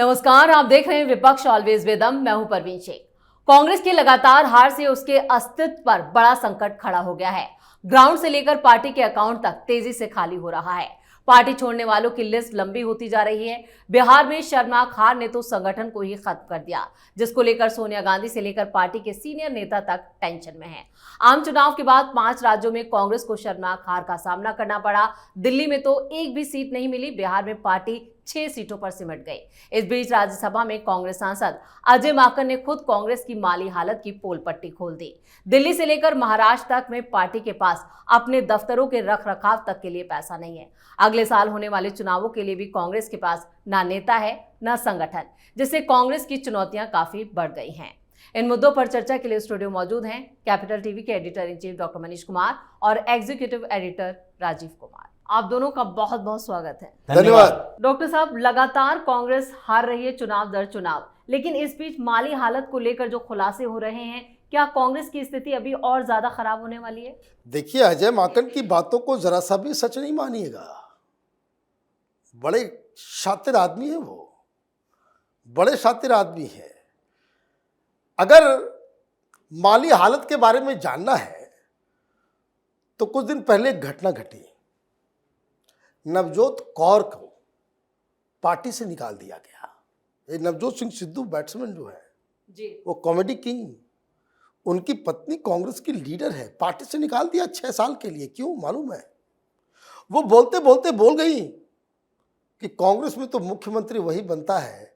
नमस्कार, आप देख रहे हैं विपक्ष ऑलवेज विदम। मैं हूं परवीन शेख। कांग्रेस की लगातार हार से उसके अस्तित्व पर बड़ा संकट खड़ा हो गया है। ग्राउंड से लेकर पार्टी के अकाउंट तक तेजी से खाली हो रहा है। पार्टी छोड़ने वालों की लिस्ट लंबी होती जा रही है। बिहार में शर्मनाक हार ने तो संगठन को ही खत्म कर दिया, जिसको लेकर सोनिया गांधी से लेकर पार्टी के सीनियर नेता तक टेंशन में है। आम चुनाव के बाद 5 राज्यों में कांग्रेस को शर्मनाक हार का सामना करना पड़ा। दिल्ली में तो एक भी सीट नहीं मिली। बिहार में पार्टी 6 सीटों पर सिमट गई। इस बीच राज्यसभा में कांग्रेस सांसद अजय माकन ने खुद कांग्रेस की माली हालत की पोल पट्टी खोल दी। दिल्ली से लेकर महाराष्ट्र तक में पार्टी के पास अपने दफ्तरों के रखरखाव तक के लिए पैसा नहीं है। अगले साल होने वाले चुनावों के लिए भी कांग्रेस के पास ना नेता है ना संगठन, जिससे कांग्रेस की चुनौतियां काफी बढ़ गई हैं। इन मुद्दों पर चर्चा के लिए स्टूडियो मौजूद हैं कैपिटल टीवी के editor in chief doctor Manish Kumar और एग्जीक्यूटिव एडिटर राजीव कुमार। आप दोनों का बहुत बहुत स्वागत है। धन्यवाद। डॉक्टर साहब, लगातार कांग्रेस हार रही है चुनाव दर चुनाव, लेकिन इस बीच माली हालत को लेकर जो खुलासे हो रहे हैं, क्या कांग्रेस की स्थिति अभी और ज्यादा खराब होने वाली है? देखिए, अजय माकन की बातों को जरा सा भी सच नहीं मानिएगा। बड़े शातिर आदमी है वो, बड़े शातिर आदमी है। अगर माली हालत के बारे में जानना है तो कुछ दिन पहले एक घटना घटी। नवजोत कौर को पार्टी से निकाल दिया गया। ये नवजोत सिंह सिद्धू बैट्समैन जो है जी, वो कॉमेडी किंग, उनकी पत्नी कांग्रेस की लीडर है, पार्टी से निकाल दिया 6 साल के लिए। क्यों मालूम है? वो बोलते बोलते बोल गई कि कांग्रेस में तो मुख्यमंत्री वही बनता है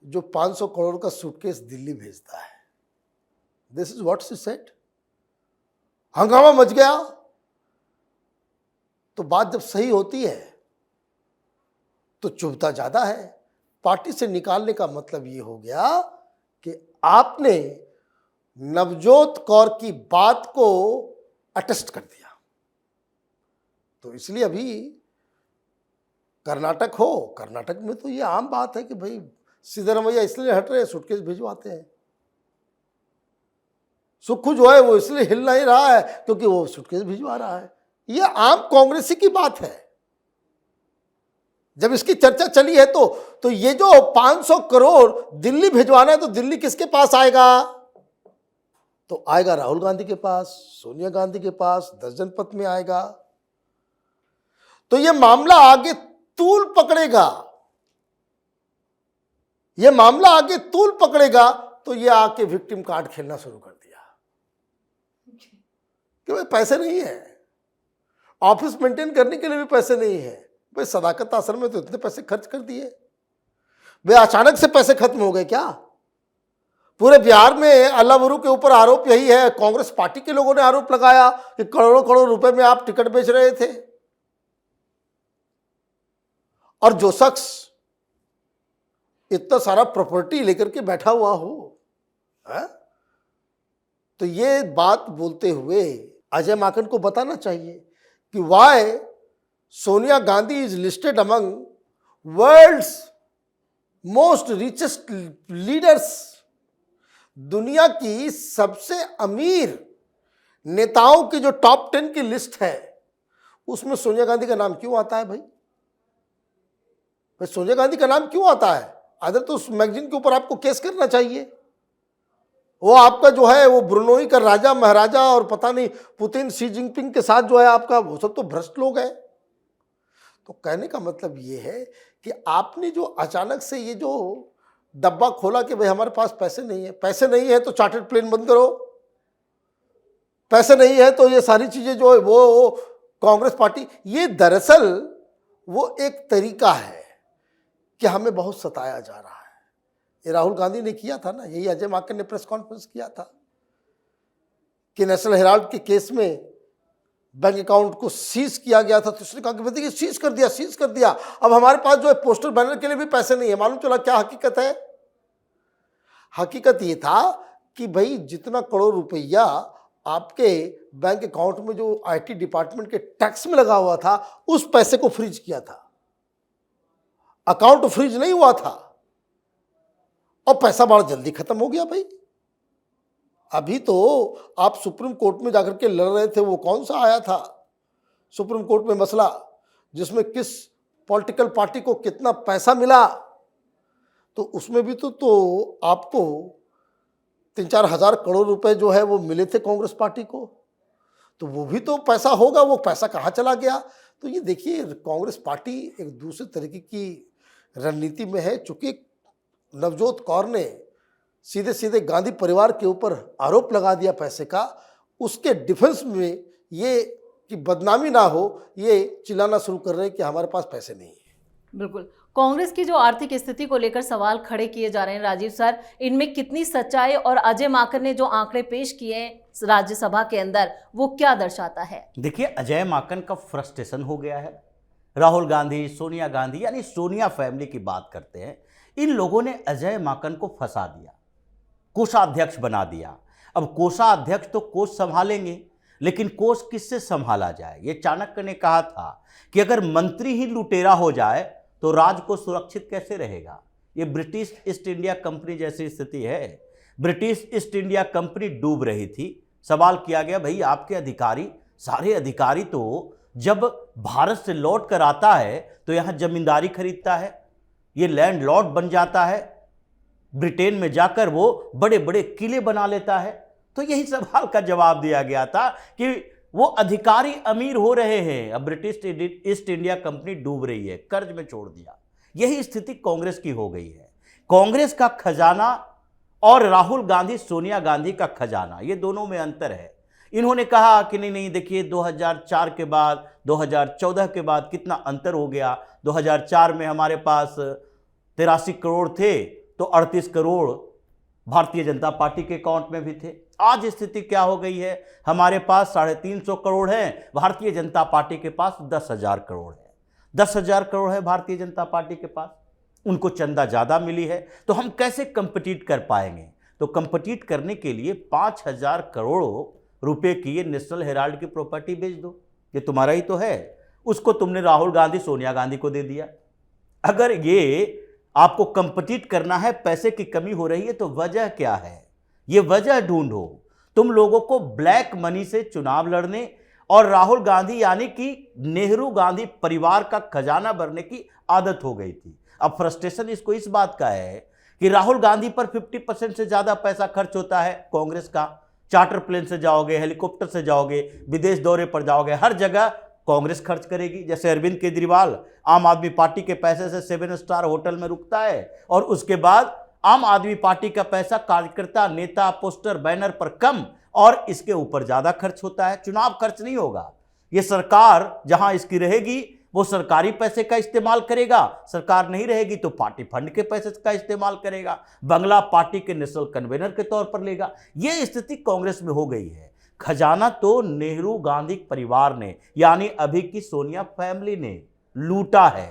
जो 500 करोड़ का सूटकेस दिल्ली भेजता है। This is what she said. हंगामा मच गया। तो बात जब सही होती है तो चुभता ज्यादा है। पार्टी से निकालने का मतलब ये हो गया कि आपने नवजोत कौर की बात को अटेस्ट कर दिया। तो इसलिए अभी कर्नाटक में तो ये आम बात है कि भाई सिद्धरामैया इसलिए हट रहे हैं, सूटकेस भिजवाते हैं। सुक्खू जो है वो इसलिए हिल नहीं रहा है क्योंकि वो सूटकेस भिजवा रहा है। ये आम कांग्रेसी की बात है। जब इसकी चर्चा चली है तो ये जो 500 करोड़ दिल्ली भिजवाना है, तो दिल्ली किसके पास आएगा? तो आएगा राहुल गांधी के पास, सोनिया गांधी के पास, 10 जनपद में आएगा। तो ये मामला आगे तूल पकड़ेगा। ये मामला आगे तूल पकड़ेगा तो ये आके विक्टिम कार्ड खेलना शुरू कर दिया कि भाई पैसे नहीं है, ऑफिस मेंटेन करने के लिए भी पैसे नहीं है। भाई सदाकत आश्रम में तो इतने पैसे खर्च कर दिए, वे अचानक से पैसे खत्म हो गए क्या? पूरे बिहार में अल्लाह बरू के ऊपर आरोप यही है। कांग्रेस पार्टी के लोगों ने आरोप लगाया कि करोड़ों करोड़ रुपए में आप टिकट बेच रहे थे। और जो शख्स इतना सारा प्रॉपर्टी लेकर के बैठा हुआ हो, तो ये बात बोलते हुए अजय माकन को बताना चाहिए कि why Sonia Gandhi is listed among world's most richest leaders. दुनिया की सबसे अमीर नेताओं की जो टॉप 10 की लिस्ट है, उसमें सोनिया गांधी का नाम क्यों आता है? भाई सोनिया गांधी का नाम क्यों आता है? अदर तो उस मैगजीन के ऊपर आपको केस करना चाहिए। वो आपका जो है वो ब्रुनोई का राजा महाराजा और पता नहीं पुतिन शी जिनपिंग के साथ जो है आपका, वो सब तो भ्रष्ट लोग हैं। तो कहने का मतलब ये है कि आपने जो अचानक से ये जो डब्बा खोला कि भाई हमारे पास पैसे नहीं है तो चार्टर्ड प्लेन बंद करो, पैसे नहीं है तो ये सारी चीजें जो है वो कांग्रेस पार्टी, ये दरअसल वो एक तरीका है कि हमें बहुत सताया जा रहा है। ये राहुल गांधी ने किया था ना, यही अजय माकन ने प्रेस कॉन्फ्रेंस किया था कि नेशनल हेराल्ड के केस में बैंक अकाउंट को सीज किया गया था। तो उसने कहा कि देखिए सीज कर दिया, अब हमारे पास जो है पोस्टर बैनर के लिए भी पैसे नहीं है। मालूम चला क्या हकीकत है? हकीकत ये था कि भाई जितना करोड़ रुपया आपके बैंक अकाउंट में जो आईटी डिपार्टमेंट के टैक्स में लगा हुआ था, उस पैसे को फ्रीज किया था। अकाउंट फ्रीज नहीं हुआ था और पैसा बड़ा जल्दी खत्म हो गया। भाई अभी तो आप सुप्रीम कोर्ट में जाकर के लड़ रहे थे, वो कौन सा आया था सुप्रीम कोर्ट में मसला, जिसमें किस पॉलिटिकल पार्टी को कितना पैसा मिला। तो उसमें भी तो आपको 3-4 हज़ार करोड़ रुपए जो है वो मिले थे कांग्रेस पार्टी को, तो वो भी तो पैसा होगा, वो पैसा कहाँ चला गया? तो ये देखिए, कांग्रेस पार्टी एक दूसरे तरीके की रणनीति में है। चूंकि नवजोत कौर ने सीधे सीधे गांधी परिवार के ऊपर आरोप लगा दिया पैसे का, उसके डिफेंस में ये कि बदनामी ना हो, ये चिल्लाना शुरू कर रहे हैं कि हमारे पास पैसे नहीं है। बिल्कुल। कांग्रेस की जो आर्थिक स्थिति को लेकर सवाल खड़े किए जा रहे हैं राजीव सर, इनमें कितनी सच्चाई, और अजय माकन ने जो आंकड़े पेश किए हैं राज्यसभा के अंदर, वो क्या दर्शाता है? देखिए, अजय माकन का फ्रस्ट्रेशन हो गया है। राहुल गांधी, सोनिया गांधी, यानी सोनिया फैमिली की बात करते हैं, इन लोगों ने अजय माकन को फंसा दिया, कोषाध्यक्ष बना दिया। अब कोषाध्यक्ष तो कोष संभालेंगे, लेकिन कोष किससे संभाला जाए? ये चाणक्य ने कहा था कि अगर मंत्री ही लुटेरा हो जाए तो राज को सुरक्षित कैसे रहेगा। ये ब्रिटिश ईस्ट इंडिया कंपनी जैसी स्थिति है। ब्रिटिश ईस्ट इंडिया कंपनी डूब रही थी। सवाल किया गया, भाई आपके अधिकारी, सारे अधिकारी तो जब भारत से लौट कर आता है तो यहाँ जमींदारी खरीदता है, ये लैंडलॉर्ड बन जाता है, ब्रिटेन में जाकर वो बड़े बड़े किले बना लेता है। तो यही सवाल का जवाब दिया गया था कि वो अधिकारी अमीर हो रहे हैं, अब ब्रिटिश ईस्ट इंडिया कंपनी डूब रही है, कर्ज में छोड़ दिया। यही स्थिति कांग्रेस की हो गई है। कांग्रेस का खजाना और राहुल गांधी, सोनिया गांधी का खजाना, ये दोनों में अंतर है। इन्होंने कहा कि नहीं, देखिए 2004 के बाद, 2014 के बाद कितना अंतर हो गया। 2004 में हमारे पास 83 करोड़ थे, तो 38 करोड़ भारतीय जनता पार्टी के अकाउंट में भी थे। आज स्थिति क्या हो गई है? हमारे पास 350 करोड़ है, भारतीय जनता पार्टी के पास 10,000 करोड़ है। 10,000 करोड़ है भारतीय जनता पार्टी के पास, उनको चंदा ज़्यादा मिली है। तो हम कैसे कंपीट कर पाएंगे? तो कंपीट करने के लिए 5,000 करोड़ रुपए की ये नेशनल हेराल्ड की प्रॉपर्टी बेच दो, ये तुम्हारा ही तो है। उसको तुमने राहुल गांधी, सोनिया गांधी को दे दिया। अगर ये आपको कंपीट करना है, पैसे की कमी हो रही है, तो वजह क्या है? ये वजह ढूंढो। तुम लोगों को ब्लैक मनी से चुनाव लड़ने और राहुल गांधी यानी कि नेहरू गांधी परिवार का खजाना भरने की आदत हो गई थी। अब फ्रस्ट्रेशन इसको इस बात का है कि राहुल गांधी पर 50% से ज्यादा पैसा खर्च होता है कांग्रेस का। चार्टर प्लेन से जाओगे, हेलीकॉप्टर से जाओगे, विदेश दौरे पर जाओगे, हर जगह कांग्रेस खर्च करेगी। जैसे अरविंद केजरीवाल आम आदमी पार्टी के पैसे से 7 स्टार होटल में रुकता है, और उसके बाद आम आदमी पार्टी का पैसा कार्यकर्ता, नेता, पोस्टर, बैनर पर कम और इसके ऊपर ज्यादा खर्च होता है। चुनाव खर्च नहीं होगा। ये सरकार जहां इसकी रहेगी वो सरकारी पैसे का इस्तेमाल करेगा, सरकार नहीं रहेगी तो पार्टी फंड के पैसे का इस्तेमाल करेगा, बंगला पार्टी के नेशनल कन्वेनर के तौर पर लेगा। ये स्थिति कांग्रेस में हो गई है। खजाना तो नेहरू गांधी परिवार ने, यानी अभी की सोनिया फैमिली ने लूटा है।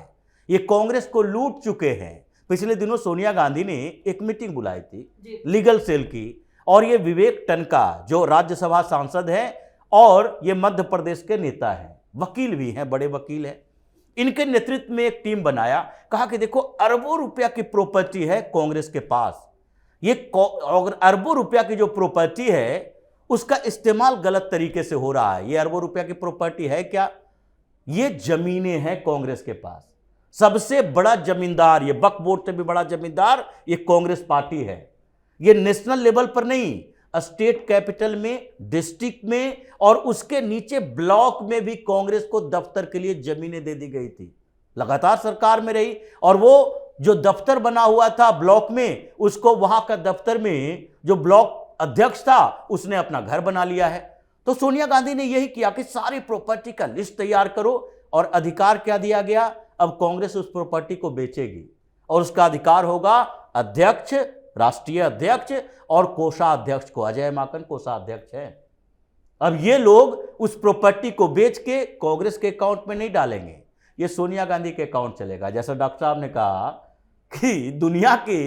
ये कांग्रेस को लूट चुके हैं। पिछले दिनों सोनिया गांधी ने एक मीटिंग बुलाई थी लीगल सेल की, और ये विवेक टनका जो राज्यसभा सांसद हैं और ये मध्य प्रदेश के नेता हैं, वकील भी हैं, बड़े वकील हैं, इनके नेतृत्व में एक टीम बनाया। कहा कि देखो, अरबों रुपया की प्रॉपर्टी है कांग्रेस के पास, ये अरबों रुपया की जो प्रॉपर्टी है उसका इस्तेमाल गलत तरीके से हो रहा है। ये अरबों रुपया की प्रॉपर्टी है क्या? ये जमीनें हैं कांग्रेस के पास। सबसे बड़ा जमींदार, ये वक्फ बोर्ड से भी बड़ा जमींदार ये कांग्रेस पार्टी है। ये नेशनल लेवल पर नहीं, स्टेट कैपिटल में, डिस्ट्रिक्ट में और उसके नीचे ब्लॉक में भी कांग्रेस को दफ्तर के लिए जमीनें दे दी गई थी। लगातार सरकार में रही, और वो जो दफ्तर बना हुआ था ब्लॉक में, उसको वहां का दफ्तर में जो ब्लॉक अध्यक्ष था उसने अपना घर बना लिया है। तो सोनिया गांधी ने यही किया कि सारी प्रॉपर्टी का लिस्ट तैयार करो, और अधिकार क्या दिया गया? अब कांग्रेस उस प्रॉपर्टी को बेचेगी और उसका अधिकार होगा अध्यक्ष, राष्ट्रीय अध्यक्ष और कोषाध्यक्ष को। अजय माकन कोषाध्यक्ष है। अब ये लोग उस प्रॉपर्टी को बेच के कांग्रेस के अकाउंट में नहीं डालेंगे, ये सोनिया गांधी के अकाउंट चलेगा। जैसा डॉक्टर साहब ने कहा कि दुनिया के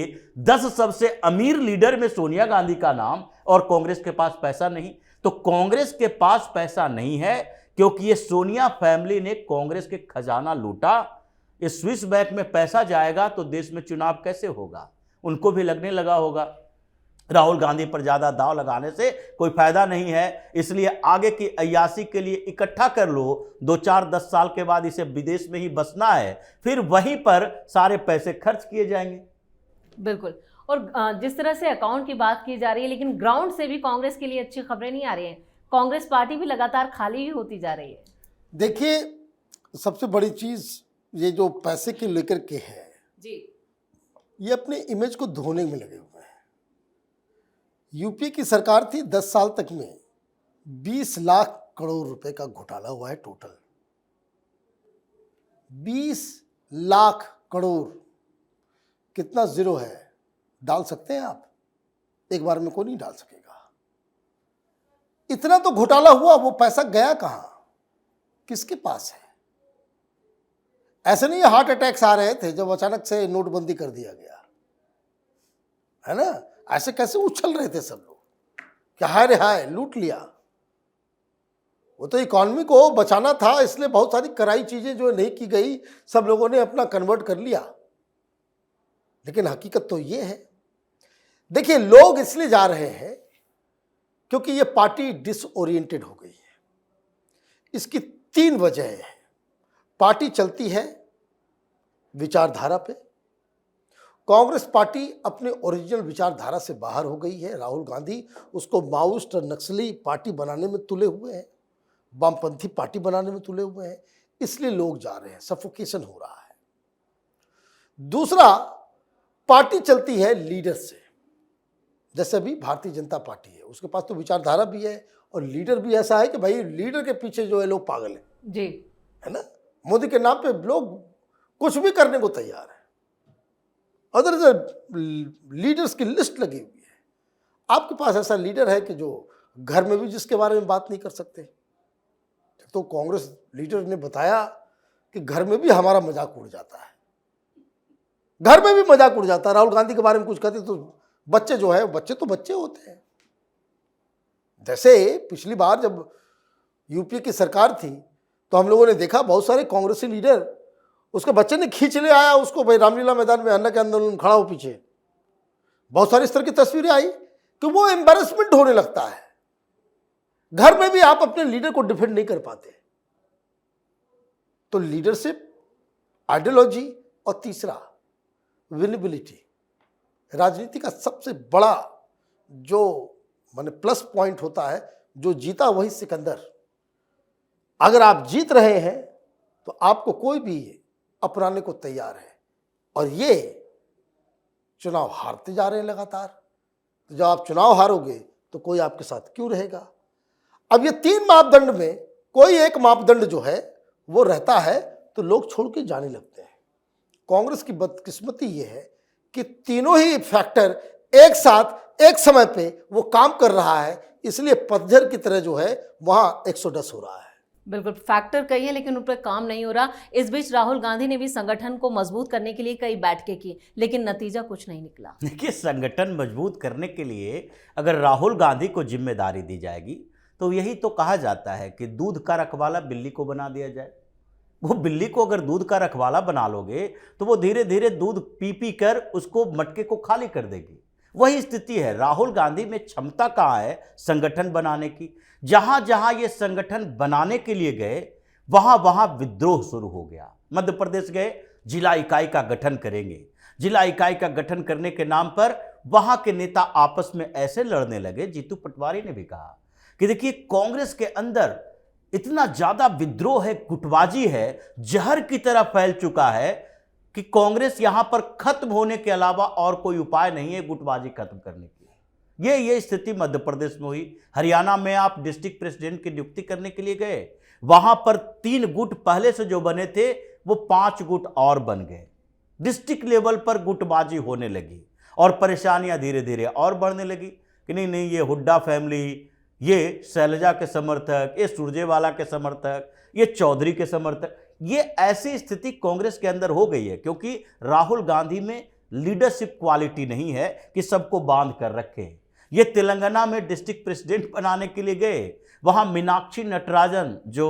10 सबसे अमीर लीडर में सोनिया गांधी का नाम, और कांग्रेस के पास पैसा नहीं। तो कांग्रेस के पास पैसा नहीं है क्योंकि ये सोनिया फैमिली ने कांग्रेस के खजाना लूटा। इस स्विस बैंक में पैसा जाएगा तो देश में चुनाव कैसे होगा? उनको भी लगने लगा होगा राहुल गांधी पर ज्यादा दांव लगाने से कोई फायदा नहीं है, इसलिए आगे की अय्याशी के लिए इकट्ठा कर लो। 2-4-10 साल के बाद इसे विदेश में ही बसना है, फिर वहीं पर सारे पैसे खर्च किए जाएंगे। बिल्कुल। और जिस तरह से अकाउंट की बात की जा रही है, लेकिन ग्राउंड से भी कांग्रेस के लिए अच्छी खबरें नहीं आ रही हैं। कांग्रेस पार्टी भी लगातार खाली ही होती जा रही है। देखिए, सबसे बड़ी चीज ये जो पैसे के लेकर के है, जी। ये अपने इमेज को धोने में लगे हुए हैं। यूपी की सरकार थी 10 साल तक में 20 लाख करोड़ रुपए का घोटाला हुआ है टोटल। 20 लाख करोड़, कितना जीरो है डाल सकते हैं आप? एक बार में कोई नहीं डाल सकेगा। इतना तो घोटाला हुआ, वो पैसा गया कहां, किसके पास है? ऐसे नहीं हार्ट अटैक्स आ रहे थे जब अचानक से नोटबंदी कर दिया गया, है ना? ऐसे कैसे उछल रहे थे सब लोग कि हाय रे हाय लूट लिया। वो तो इकॉनमी को बचाना था, इसलिए बहुत सारी कराई चीजें जो नहीं की गई सब लोगों ने अपना कन्वर्ट कर लिया। लेकिन हकीकत तो ये है, देखिए लोग इसलिए जा रहे हैं क्योंकि ये पार्टी डिसओरिएंटेड हो गई है। इसकी 3 वजह है। पार्टी चलती है विचारधारा पे। कांग्रेस पार्टी अपने ओरिजिनल विचारधारा से बाहर हो गई है। राहुल गांधी उसको माओइस्ट और नक्सली पार्टी बनाने में तुले हुए हैं, वामपंथी पार्टी बनाने में तुले हुए हैं, इसलिए लोग जा रहे हैं, सफोकेशन हो रहा है। दूसरा, पार्टी चलती है लीडर से। जैसे अभी भारतीय जनता पार्टी है, उसके पास तो विचारधारा भी है और लीडर भी ऐसा है कि भाई लीडर के पीछे जो है लोग पागल हैं, जी, है ना? मोदी के नाम पे लोग कुछ भी करने को तैयार है। अदर लीडर्स की लिस्ट लगी हुई है। आपके पास ऐसा लीडर है कि जो घर में भी जिसके बारे में बात नहीं कर सकते। तो कांग्रेस लीडर ने बताया कि घर में भी हमारा मजाक उड़ जाता है, घर में भी मजाक उड़ जाता है। राहुल गांधी के बारे में कुछ कहते तो बच्चे जो है, बच्चे तो बच्चे होते हैं। जैसे पिछली बार जब यूपी की सरकार थी तो हम लोगों ने देखा बहुत सारे कांग्रेसी लीडर, उसके बच्चे ने खींच ले आया उसको, भाई रामलीला मैदान में अन्ना के आंदोलन खड़ा हो पीछे। बहुत सारी इस तरह की तस्वीरें आई कि वो एम्बैरेसमेंट होने लगता है। घर में भी आप अपने लीडर को डिफेंड नहीं कर पाते। तो लीडरशिप, आइडियोलॉजी और तीसरा विनेबिलिटी, राजनीति का सबसे बड़ा जो माने प्लस पॉइंट होता है, जो जीता वही सिकंदर। अगर आप जीत रहे हैं तो आपको कोई भी अपनाने को तैयार है। और ये चुनाव हारते जा रहे हैं लगातार। तो जब आप चुनाव हारोगे तो कोई आपके साथ क्यों रहेगा? अब ये 3 मापदंड में कोई एक मापदंड जो है वो रहता है तो लोग छोड़ के जाने लगते हैं। कांग्रेस की बदकिस्मती ये है कि तीनों ही फैक्टर एक साथ एक समय पे वो काम कर रहा है, इसलिए पतझड़ की तरह जो है वहां एक्सोडस हो रहा है। बिल्कुल, फैक्टर कई है लेकिन उन पर काम नहीं हो रहा। इस बीच राहुल गांधी ने भी संगठन को मजबूत करने के लिए कई बैठकें की, लेकिन नतीजा कुछ नहीं निकला। देखिए, संगठन मजबूत करने के लिए अगर राहुल गांधी को जिम्मेदारी दी जाएगी तो यही तो कहा जाता है कि दूध का रखवाला बिल्ली को बना दिया जाए। वो बिल्ली को अगर दूध का रखवाला बना लोगे तो वो धीरे धीरे दूध पी पी कर उसको मटके को खाली कर देगी। वही स्थिति है। राहुल गांधी में क्षमता कहाँ है संगठन बनाने की? जहां जहां ये संगठन बनाने के लिए गए वहां वहां विद्रोह शुरू हो गया। मध्य प्रदेश गए, जिला इकाई का गठन करेंगे। जिला इकाई का गठन करने के नाम पर वहां के नेता आपस में ऐसे लड़ने लगे। जीतू पटवारी ने भी कहा कि देखिए, कांग्रेस के अंदर इतना ज्यादा विद्रोह है, गुटबाजी है, जहर की तरह फैल चुका है कि कांग्रेस यहां पर खत्म होने के अलावा और कोई उपाय नहीं है गुटबाजी खत्म करने की। ये स्थिति मध्य प्रदेश में हुई। हरियाणा में आप डिस्ट्रिक्ट प्रेसिडेंट की नियुक्ति करने के लिए गए, वहां पर 3 गुट पहले से जो बने थे वो 5 गुट और बन गए। डिस्ट्रिक्ट लेवल पर गुटबाजी होने लगी और परेशानियां धीरे धीरे और बढ़ने लगी कि नहीं ये हुड्डा फैमिली, ये शैलजा के समर्थक, ये सुरजेवाला के समर्थक, ये चौधरी के समर्थक, ये ऐसी स्थिति कांग्रेस के अंदर हो गई है क्योंकि राहुल गांधी में लीडरशिप क्वालिटी नहीं है कि सबको बांध कर रखे। ये तेलंगाना में डिस्ट्रिक्ट प्रेसिडेंट बनाने के लिए गए, वहां मीनाक्षी नटराजन जो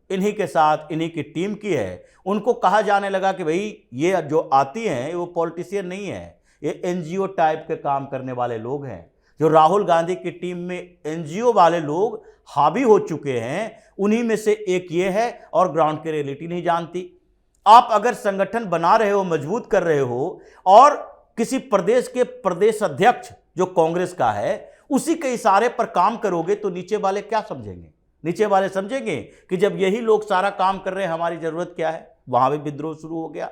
इन्हीं के साथ इन्हीं की टीम की है, उनको कहा जाने लगा कि भाई ये जो आती हैं वो पॉलिटिशियन नहीं है, ये एनजीओ टाइप के काम करने वाले लोग हैं। जो राहुल गांधी की टीम में एनजीओ वाले लोग हावी हो चुके हैं, उन्हीं में से एक ये है और ग्राउंड की रियलिटी नहीं जानती। आप अगर संगठन बना रहे हो, मजबूत कर रहे हो और किसी प्रदेश के प्रदेश अध्यक्ष जो कांग्रेस का है उसी के इशारे पर काम करोगे तो नीचे वाले क्या समझेंगे? नीचे वाले समझेंगे कि जब यही लोग सारा काम कर रहे हैं हमारी जरूरत क्या है। वहां भी विद्रोह शुरू हो गया,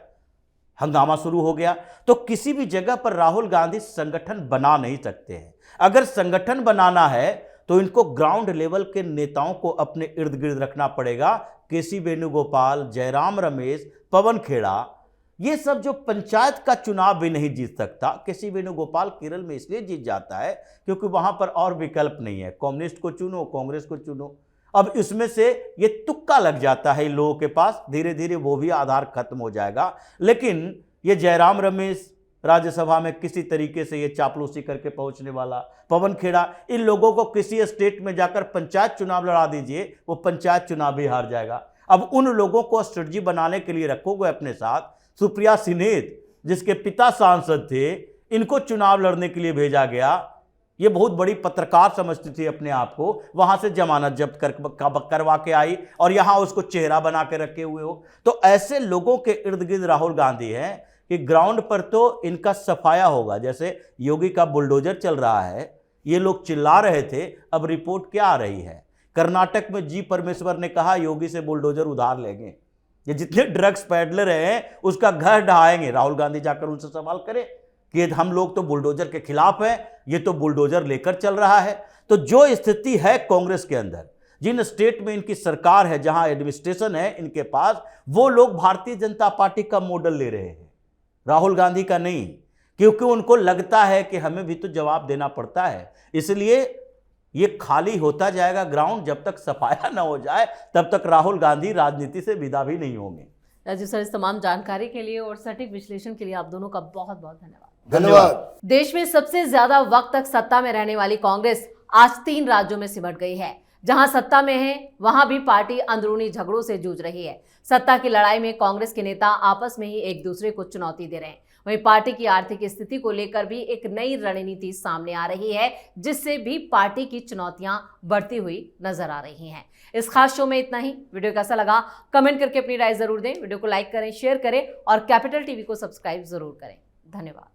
हंगामा शुरू हो गया। तो किसी भी जगह पर राहुल गांधी संगठन बना नहीं सकते हैं। अगर संगठन बनाना है तो इनको ग्राउंड लेवल के नेताओं को अपने इर्द गिर्द रखना पड़ेगा। केसी वेणुगोपाल, जयराम रमेश, पवन खेड़ा, ये सब जो पंचायत का चुनाव भी नहीं जीत सकता। केसी वेणुगोपाल केरल में इसलिए जीत जाता है क्योंकि वहां पर और विकल्प नहीं है, कम्युनिस्ट को चुनो, कांग्रेस को चुनो। अब इसमें से ये तुक्का लग जाता है इन लोगों के पास, धीरे धीरे वो भी आधार खत्म हो जाएगा। लेकिन ये जयराम रमेश राज्यसभा में किसी तरीके से ये चापलूसी करके पहुंचने वाला, पवन खेड़ा, इन लोगों को किसी स्टेट में जाकर पंचायत चुनाव लड़ा दीजिए, वो पंचायत चुनाव भी हार जाएगा। अब उन लोगों को स्ट्रेटजी बनाने के लिए रखोगे अपने साथ। सुप्रिया सिनेत जिसके पिता सांसद थे, इनको चुनाव लड़ने के लिए भेजा गया। ये बहुत बड़ी पत्रकार समझती थी अपने आप को, वहां से जमानत जब्त करवा के आई और यहां उसको चेहरा बना के रखे हुए हो। तो ऐसे लोगों के इर्द गिर्द राहुल गांधी हैं कि ग्राउंड पर तो इनका सफाया होगा। जैसे योगी का बुलडोजर चल रहा है, ये लोग चिल्ला रहे थे, अब रिपोर्ट क्या आ रही है? कर्नाटक में जी परमेश्वर ने कहा योगी से बुलडोजर उधार लेंगे, ये जितने ड्रग्स पैडलर हैं उसका घर ढहाएंगे। राहुल गांधी जाकर उनसे सवाल करें कि हम लोग तो बुलडोजर के खिलाफ हैं, ये तो बुलडोजर लेकर चल रहा है। तो जो स्थिति है कांग्रेस के अंदर, जिन स्टेट में इनकी सरकार है, जहां एडमिनिस्ट्रेशन है इनके पास, वो लोग भारतीय जनता पार्टी का मॉडल ले रहे हैं, राहुल गांधी का नहीं, क्योंकि उनको लगता है कि हमें भी तो जवाब देना पड़ता है। इसलिए ये खाली होता जाएगा ग्राउंड, जब तक सफाया ना हो जाए तब तक राहुल गांधी राजनीति से विदा भी नहीं होंगे। राजीव सर, इस तमाम जानकारी के लिए और सटीक विश्लेषण के लिए आप दोनों का बहुत बहुत धन्यवाद। धन्यवाद। देश में सबसे ज्यादा वक्त तक सत्ता में रहने वाली कांग्रेस आज 3 राज्यों में सिमट गई है। जहां सत्ता में है वहां भी पार्टी अंदरूनी झगड़ों से जूझ रही है। सत्ता की लड़ाई में कांग्रेस के नेता आपस में ही एक दूसरे को चुनौती दे रहे हैं। वहीं पार्टी की आर्थिक स्थिति को लेकर भी एक नई रणनीति सामने आ रही है, जिससे भी पार्टी की चुनौतियां बढ़ती हुई नजर आ रही हैं। इस खास शो में इतना ही। वीडियो कैसा लगा कमेंट करके अपनी राय जरूर दें। वीडियो को लाइक करें, शेयर करें और कैपिटल टीवी को सब्सक्राइब जरूर करें। धन्यवाद।